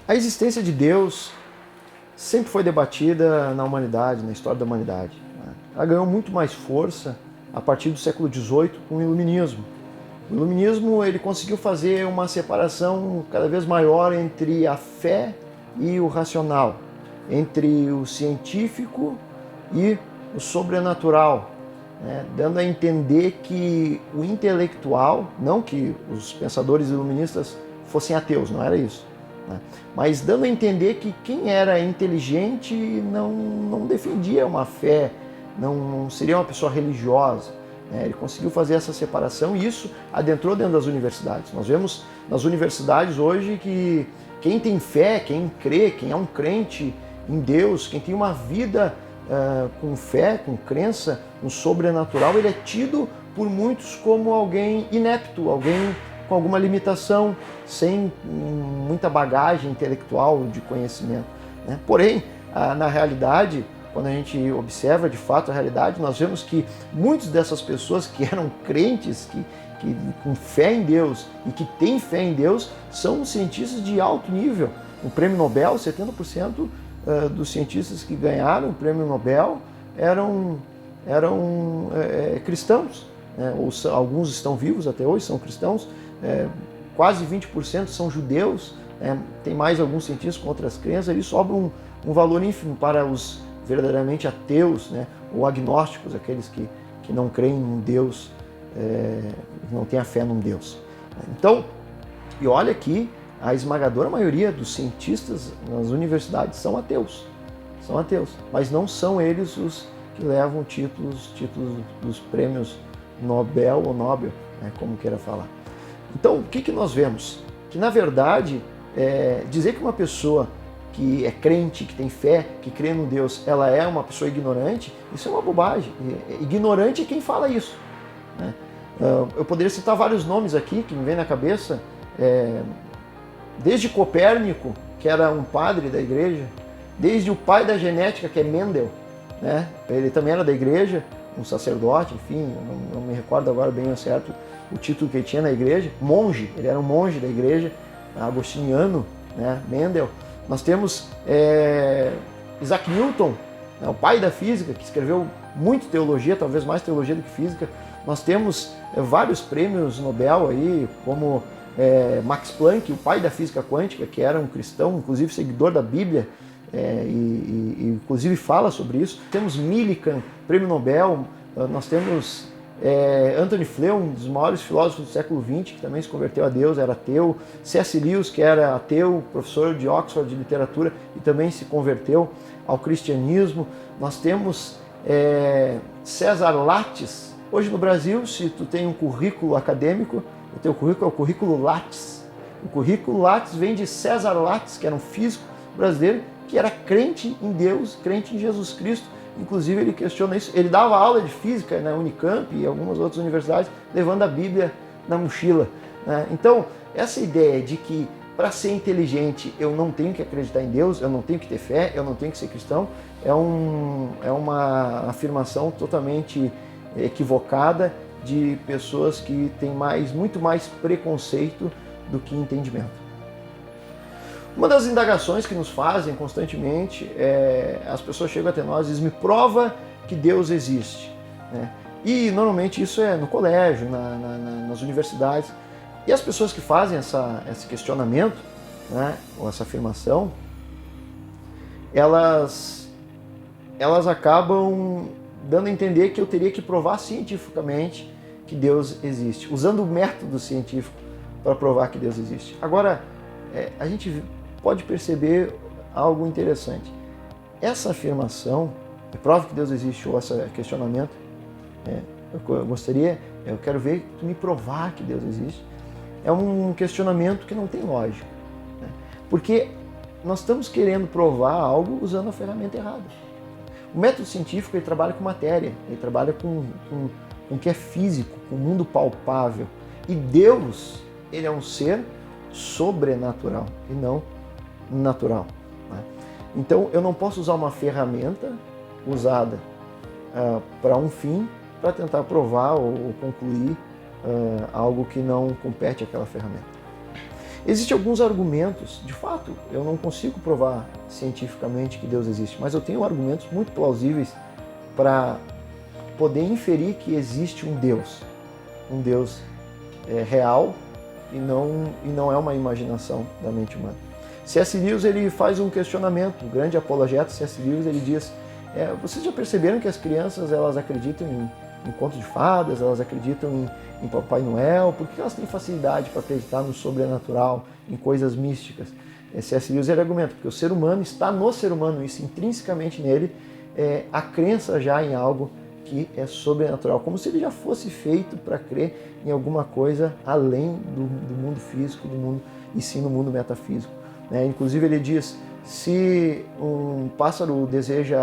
A existência de Deus sempre foi debatida na humanidade, na história da humanidade. Ela ganhou muito mais força a partir do século XVIII com o Iluminismo. O Iluminismo ele conseguiu fazer uma separação cada vez maior entre a fé e o racional, entre o científico e o sobrenatural, né? Dando a entender que o intelectual, não que os pensadores iluministas fossem ateus, não era isso, né? Mas dando a entender que quem era inteligente não defendia uma fé, não seria uma pessoa religiosa. Ele conseguiu fazer essa separação e isso adentrou dentro das universidades. Nós vemos nas universidades hoje que quem tem fé, quem crê, quem é um crente em Deus, quem tem uma vida com fé, com crença, no sobrenatural, ele é tido por muitos como alguém inepto, alguém com alguma limitação, sem muita bagagem intelectual de conhecimento, né? Porém, na realidade, quando a gente observa de fato a realidade, nós vemos que muitas dessas pessoas que eram crentes, que com fé em Deus e que têm fé em Deus, são cientistas de alto nível. O prêmio Nobel, 70% dos cientistas que ganharam o prêmio Nobel eram cristãos, né? Alguns estão vivos até hoje, são cristãos, quase 20% são judeus, tem mais alguns cientistas com outras crenças, ali sobra um valor ínfimo para os verdadeiramente ateus, né? Ou agnósticos, aqueles que não creem em Deus, não têm a fé num Deus. Então, e olha que a esmagadora maioria dos cientistas nas universidades são ateus, mas não são eles os que levam títulos dos prêmios Nobel ou Nobel, né? Como queira falar. Então, o que nós vemos? Que, na verdade, dizer que uma pessoa que é crente, que tem fé, que crê no Deus, ela é uma pessoa ignorante, isso é uma bobagem. Ignorante é quem fala isso, né? Eu poderia citar vários nomes aqui que me vêm na cabeça, desde Copérnico, que era um padre da igreja, desde o pai da genética, que é Mendel, né? Ele também era da igreja, um sacerdote, enfim, não me recordo agora bem ao certo o título que ele tinha na igreja, monge, ele era um monge da igreja, agostiniano, né? Mendel. Nós temos Isaac Newton, né? O pai da física, que escreveu muito teologia, talvez mais teologia do que física. Nós temos vários prêmios Nobel aí, como Max Planck, o pai da física quântica, que era um cristão, inclusive seguidor da Bíblia, e inclusive fala sobre isso. Temos Millikan, prêmio Nobel. Nós temos Anthony Flew, um dos maiores filósofos do século XX, que também se converteu a Deus, era ateu. C.S. Lewis, que era ateu, professor de Oxford de literatura, e também se converteu ao cristianismo. Nós temos César Lattes. Hoje no Brasil, se tu tem um currículo acadêmico, o teu currículo é o currículo Lattes. O currículo Lattes vem de César Lattes, que era um físico brasileiro, que era crente em Deus, crente em Jesus Cristo. Inclusive ele questiona isso. Ele dava aula de física na Unicamp e algumas outras universidades, levando a Bíblia na mochila, né? Então, essa ideia de que para ser inteligente eu não tenho que acreditar em Deus, eu não tenho que ter fé, eu não tenho que ser cristão, é uma afirmação totalmente equivocada de pessoas que têm muito mais preconceito do que entendimento. Uma das indagações que nos fazem constantemente as pessoas chegam até nós e dizem: me prova que Deus existe, né? E normalmente isso é no colégio, nas universidades. E as pessoas que fazem esse questionamento, né, ou essa afirmação, elas acabam dando a entender que eu teria que provar cientificamente que Deus existe, usando o método científico para provar que Deus existe. Agora, a gente pode perceber algo interessante. Essa afirmação, prova que Deus existe, ou esse questionamento, eu quero ver tu me provar que Deus existe, é um questionamento que não tem lógica, né? Porque nós estamos querendo provar algo usando a ferramenta errada. O método científico ele trabalha com matéria, ele trabalha com o que é físico, com o mundo palpável. E Deus, ele é um ser sobrenatural e não natural, né? Então eu não posso usar uma ferramenta usada para um fim para tentar provar ou concluir algo que não compete àquela ferramenta. Existem alguns argumentos, de fato, eu não consigo provar cientificamente que Deus existe, mas eu tenho argumentos muito plausíveis para poder inferir que existe um Deus real e não é uma imaginação da mente humana. C.S. Lewis ele faz um questionamento, o grande apologeta C.S. Lewis, ele diz, vocês já perceberam que as crianças elas acreditam em conto de fadas, elas acreditam em Papai Noel, por que elas têm facilidade para acreditar no sobrenatural, em coisas místicas? C.S. Lewis ele argumenta, porque o ser humano está no ser humano, isso intrinsecamente nele, a crença já em algo que é sobrenatural, como se ele já fosse feito para crer em alguma coisa além do mundo físico, do mundo, e sim no mundo metafísico. Inclusive ele diz, se um pássaro deseja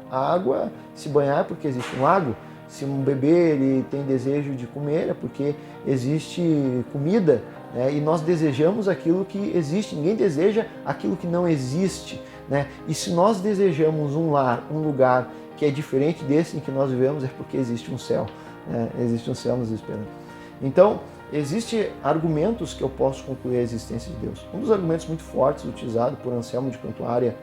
a água, se banhar é porque existe um lago, se um bebê ele tem desejo de comer é porque existe comida, e nós desejamos aquilo que existe, ninguém deseja aquilo que não existe. E se nós desejamos um lar, um lugar que é diferente desse em que nós vivemos, é porque existe um céu, existe um céu nos esperando. Então, existem argumentos que eu posso concluir a existência de Deus. Um dos argumentos muito fortes utilizado por Anselmo de Cantuária,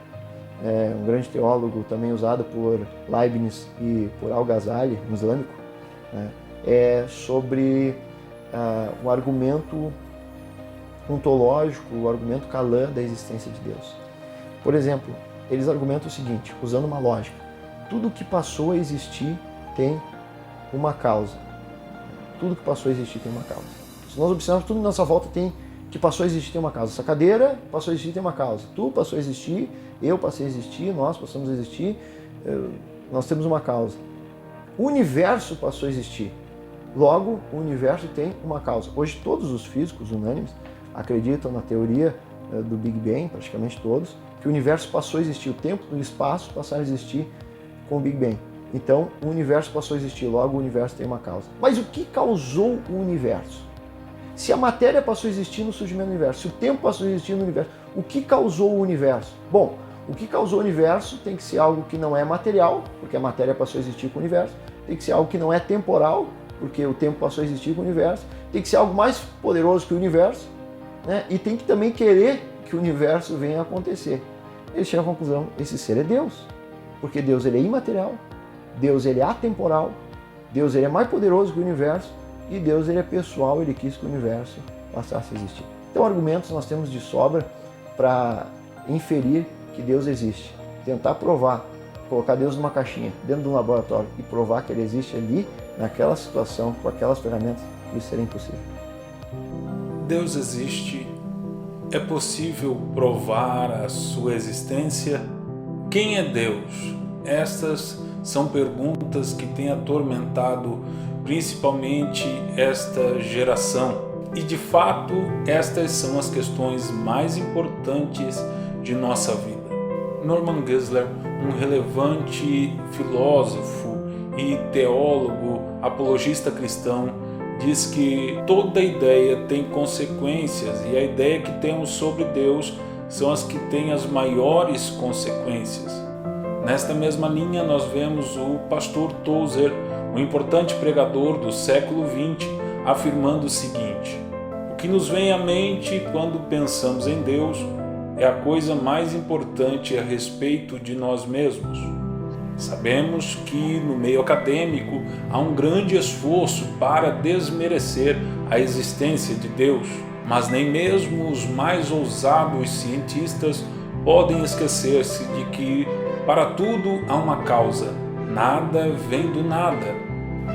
um grande teólogo, também usado por Leibniz e por Al-Ghazali, no islâmico, é sobre o argumento ontológico, o argumento Kalam da existência de Deus. Por exemplo, eles argumentam o seguinte, usando uma lógica, tudo que passou a existir tem uma causa. Tudo que passou a existir tem uma causa. Se nós observarmos, tudo na nossa volta que passou a existir tem uma causa. Essa cadeira passou a existir tem uma causa. Tu passou a existir, eu passei a existir, nós passamos a existir, nós temos uma causa. O universo passou a existir. Logo, o universo tem uma causa. Hoje todos os físicos unânimes acreditam na teoria do Big Bang, praticamente todos, que o universo passou a existir, o tempo e o espaço passaram a existir com o Big Bang. Então, o universo passou a existir, logo o universo tem uma causa. Mas o que causou o universo? Se a matéria passou a existir no surgimento do universo, se o tempo passou a existir no universo, o que causou o universo? Bom, o que causou o universo tem que ser algo que não é material, porque a matéria passou a existir com o universo, tem que ser algo que não é temporal, porque o tempo passou a existir com o universo, tem que ser algo mais poderoso que o universo, e tem que também querer que o universo venha a acontecer. Eles chegam à conclusão, esse ser é Deus, porque Deus ele é imaterial, Deus ele é atemporal, Deus ele é mais poderoso que o universo e Deus ele é pessoal, ele quis que o universo passasse a existir. Então argumentos nós temos de sobra para inferir que Deus existe. Tentar provar, colocar Deus numa caixinha, dentro de um laboratório e provar que ele existe ali, naquela situação, com aquelas ferramentas, isso seria impossível. Deus existe, é possível provar a sua existência? Quem é Deus? Estas são perguntas que têm atormentado principalmente esta geração. E de fato, estas são as questões mais importantes de nossa vida. Norman Geisler, um relevante filósofo e teólogo apologista cristão, diz que toda ideia tem consequências e a ideia que temos sobre Deus são as que têm as maiores consequências. Nesta mesma linha nós vemos o pastor Tozer, um importante pregador do século XX, afirmando o seguinte: o que nos vem à mente quando pensamos em Deus é a coisa mais importante a respeito de nós mesmos. Sabemos que no meio acadêmico há um grande esforço para desmerecer a existência de Deus, mas nem mesmo os mais ousados cientistas podem esquecer-se de que para tudo há uma causa, nada vem do nada.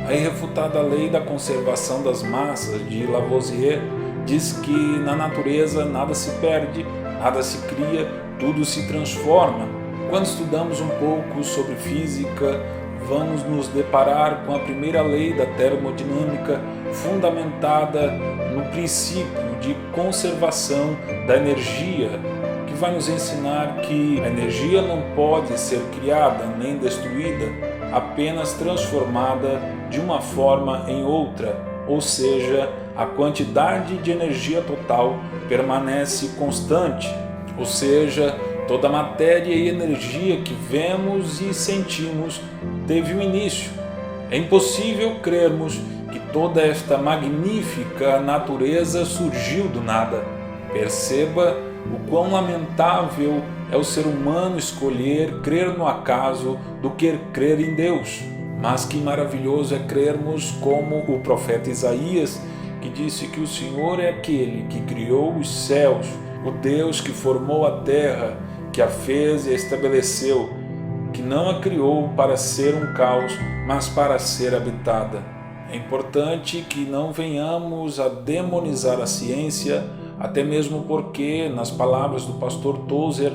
A irrefutada lei da conservação das massas de Lavoisier diz que na natureza nada se perde, nada se cria, tudo se transforma. Quando estudamos um pouco sobre física, vamos nos deparar com a primeira lei da termodinâmica, fundamentada no princípio de conservação da energia, que vai nos ensinar que a energia não pode ser criada nem destruída, apenas transformada de uma forma em outra, ou seja, a quantidade de energia total permanece constante, ou seja, toda a matéria e energia que vemos e sentimos teve um início. É impossível crermos que toda esta magnífica natureza surgiu do nada. Perceba o quão lamentável é o ser humano escolher crer no acaso do que crer em Deus. Mas que maravilhoso é crermos como o profeta Isaías, que disse que o Senhor é aquele que criou os céus, o Deus que formou a terra, que a fez e a estabeleceu, que não a criou para ser um caos, mas para ser habitada. É importante que não venhamos a demonizar a ciência, até mesmo porque, nas palavras do pastor Tozer,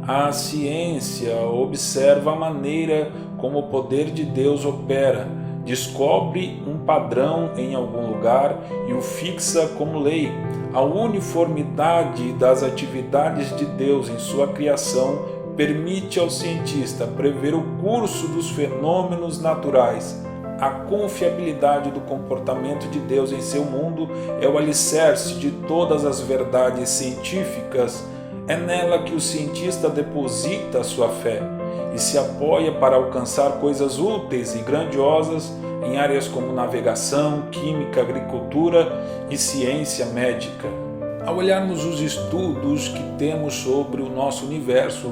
a ciência observa a maneira como o poder de Deus opera, descobre um padrão em algum lugar e o fixa como lei. A uniformidade das atividades de Deus em sua criação permite ao cientista prever o curso dos fenômenos naturais. A confiabilidade do comportamento de Deus em seu mundo é o alicerce de todas as verdades científicas. É nela que o cientista deposita a sua fé e se apoia para alcançar coisas úteis e grandiosas em áreas como navegação, química, agricultura e ciência médica. Ao olharmos os estudos que temos sobre o nosso universo,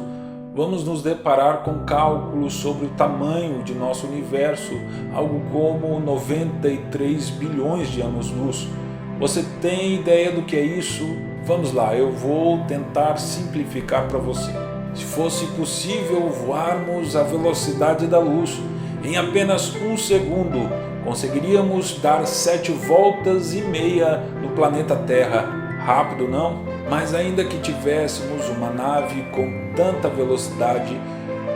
vamos nos deparar com cálculos sobre o tamanho de nosso universo, algo como 93 bilhões de anos-luz. Você tem ideia do que é isso? Vamos lá, eu vou tentar simplificar para você. Se fosse possível voarmos à velocidade da luz, em apenas um segundo, conseguiríamos dar 7 voltas e meia no planeta Terra. Rápido, não? Mas ainda que tivéssemos uma nave com tanta velocidade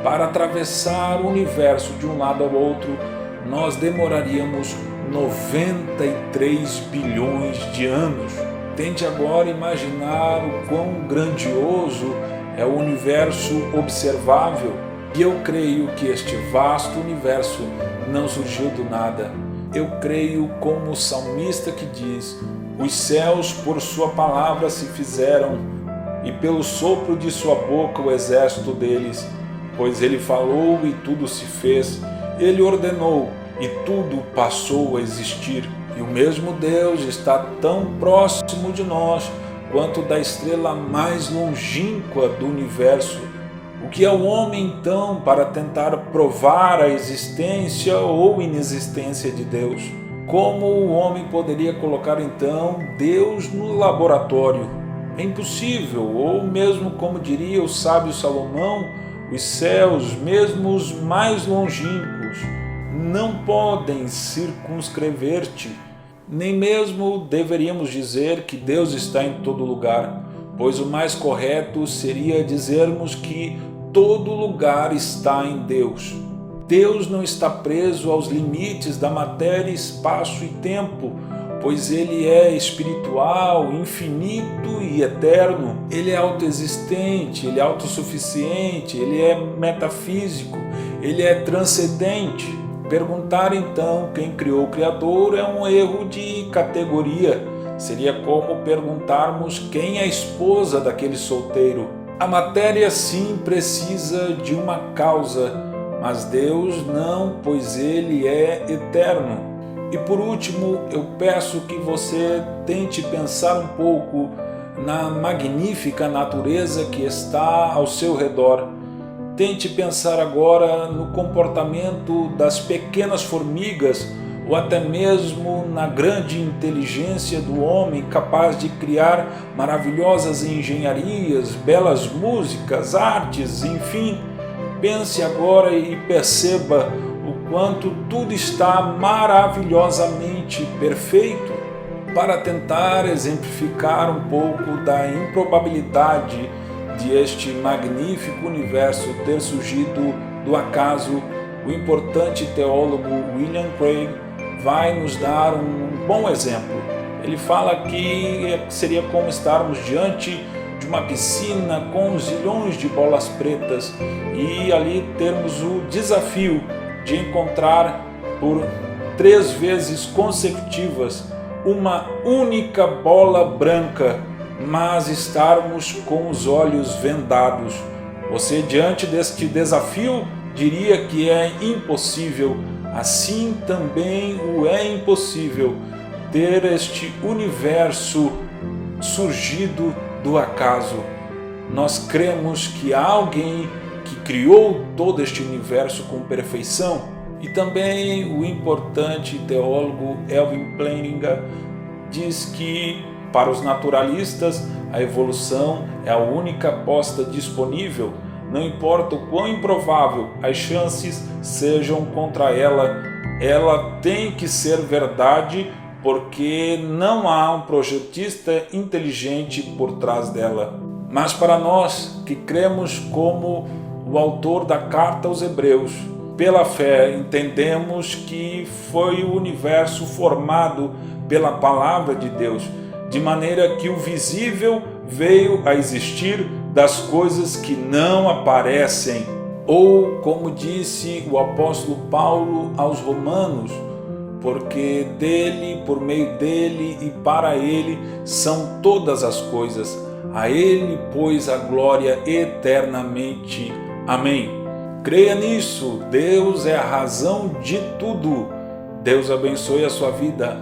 para atravessar o universo de um lado ao outro, nós demoraríamos 93 bilhões de anos. Tente agora imaginar o quão grandioso é o universo observável. E eu creio que este vasto universo não surgiu do nada. Eu creio como o salmista que diz: os céus por sua palavra se fizeram, e pelo sopro de sua boca o exército deles. Pois ele falou e tudo se fez, ele ordenou e tudo passou a existir. E o mesmo Deus está tão próximo de nós quanto da estrela mais longínqua do universo. O que é o homem então para tentar provar a existência ou inexistência de Deus? Como o homem poderia colocar então Deus no laboratório? É impossível, ou mesmo como diria o sábio Salomão, os céus, mesmo os mais longínquos, não podem circunscrever-te. Nem mesmo deveríamos dizer que Deus está em todo lugar, pois o mais correto seria dizermos que todo lugar está em Deus. Deus não está preso aos limites da matéria, espaço e tempo, pois Ele é espiritual, infinito e eterno. Ele é autoexistente, Ele é autossuficiente, Ele é metafísico, Ele é transcendente. Perguntar então quem criou o Criador é um erro de categoria. Seria como perguntarmos quem é a esposa daquele solteiro. A matéria sim precisa de uma causa, mas Deus não, pois Ele é eterno. E por último, eu peço que você tente pensar um pouco na magnífica natureza que está ao seu redor. Tente pensar agora no comportamento das pequenas formigas ou até mesmo na grande inteligência do homem capaz de criar maravilhosas engenharias, belas músicas, artes, enfim. Pense agora e perceba o quanto tudo está maravilhosamente perfeito. Para tentar exemplificar um pouco da improbabilidade de este magnífico universo ter surgido do acaso, o importante teólogo William Craig vai nos dar um bom exemplo. Ele fala que seria como estarmos diante de uma piscina com zilhões de bolas pretas e ali termos o desafio de encontrar por 3 vezes consecutivas uma única bola branca, mas estarmos com os olhos vendados. Você, diante deste desafio, diria que é impossível. Assim também o é impossível ter este universo surgido do acaso. Nós cremos que há alguém que criou todo este universo com perfeição. E também o importante teólogo Erwin Plantinga diz que, para os naturalistas, a evolução é a única aposta disponível. Não importa o quão improvável as chances sejam contra ela, ela tem que ser verdade, porque não há um projetista inteligente por trás dela. Mas para nós que cremos como o autor da carta aos Hebreus, pela fé entendemos que foi o universo formado pela palavra de Deus, de maneira que o visível veio a existir das coisas que não aparecem. Ou, como disse o apóstolo Paulo aos Romanos, porque dele, por meio dele e para ele são todas as coisas. A ele, pois, a glória eternamente. Amém. Creia nisso. Deus é a razão de tudo. Deus abençoe a sua vida.